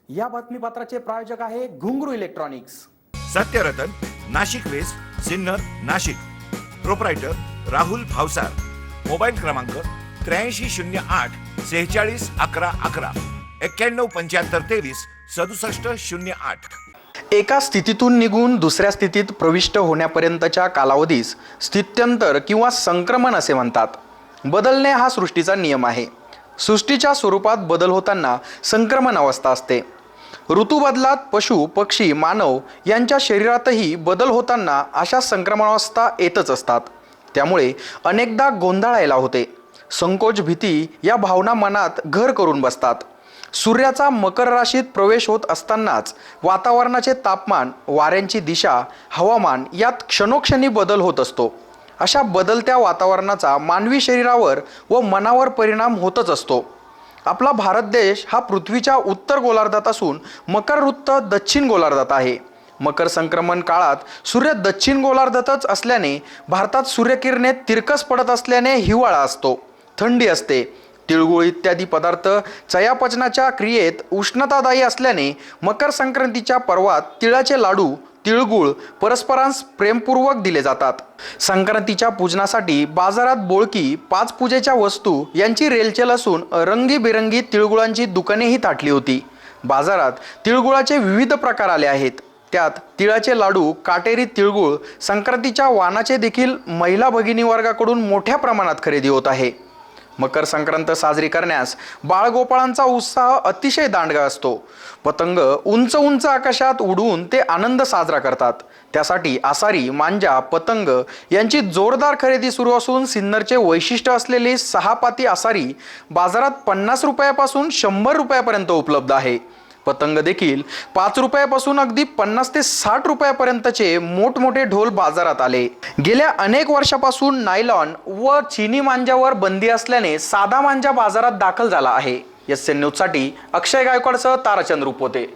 या बातमीपत्राचे प्रायोजक आहे Ghungroo electronics. Satyaratan, Nashik west, Sinnar, Nashik. Proprietor Rahul Bhavsar. Mobile क्रमांक 8308 46 11 11 91 75 23 67 08। एका स्थितीतून निघून दुसऱ्या स्थितीत प्रविष्ट होण्यापर्यंतच्या कालावधीस स्थित्यंतर किंवा संक्रमण असे म्हणतात। बदलणे हा सृष्टीचा नियम आहे। सृष्टीच्या स्वरूपात बदल होताना संक्रमण अवस्था असते। ऋतुबदलात पशु, पक्षी, मानव यांच्या शरीरातही बदल होताना अशा संक्रमणावस्था येतच असतात। त्यामुळे अनेकदा गोंधळायला होते। संकोच, भीती या भावना मनात घर करून बसतात। सूर्याचा मकर राशीत प्रवेश होत असतानाच वातावरणाचे तापमान, वाऱ्यांची दिशा, हवामान यात क्षणोक्षणी बदल होत असतो। अशा बदलत्या वातावरणाचा मानवी शरीरावर व मनावर परिणाम होतच असतो। आपला भारत देश हा पृथ्वीच्या उत्तर गोलार्धात असून मकर ऋतू दक्षिण गोलार्धात आहे। मकर संक्रमण काळात सूर्य दक्षिण गोलार्धातच असल्याने भारतात सूर्यकिरणे तिरकस पडत असल्याने हिवाळा असतो, थंडी असते। तिळगुळ इत्यादी पदार्थ चयापचनाच्या क्रियेत उष्णतादायी असल्याने मकर संक्रांतीच्या पर्वात तिळाचे लाडू, तिळगुळ परस्परांस प्रेमपूर्वक दिले जातात। संक्रांतीच्या पूजनासाठी बाजारात बोळकी, पाच पूजेच्या वस्तू यांची रेलचेल असून रंगीबेरंगी तिळगुळांची दुकानेही ताटली होती। बाजारात तिळगुळाचे विविध प्रकार आले आहेत। त्यात तिळाचे लाडू, काटेरी तिळगुळ, संक्रांतीच्या वाणाचे देखील महिला भगिनी वर्गाकडून मोठ्या प्रमाणात खरेदी होत आहे। मकर संक्रांत साजरी करण्यास बाळगोपाळांचा उत्साह अतिशय दांडगा असतो। पतंग उंच उंच आकाशात उडवून ते आनंद साजरा करतात। त्यासाठी आसारी, मांजा, पतंग यांची जोरदार खरेदी सुरू असून सिन्नरचे वैशिष्ट्य असलेली 6 पाती आसारी बाजारात 50 रुपयापासून 100 रुपयापर्यंत उपलब्ध आहे। पतंग देखील 5 रुपयापासून अगदी 50 ते 60 रुपयापर्यंतचे मोठमोठे ढोल बाजारात आले। गेल्या अनेक वर्षापासून नायलॉन व चिनी मांजावर बंदी असल्याने साधा मांजा बाजारात दाखल झाला आहे। एसएन न्यूजसाठी अक्षय गायकवाडसह ताराचंद रुपवते।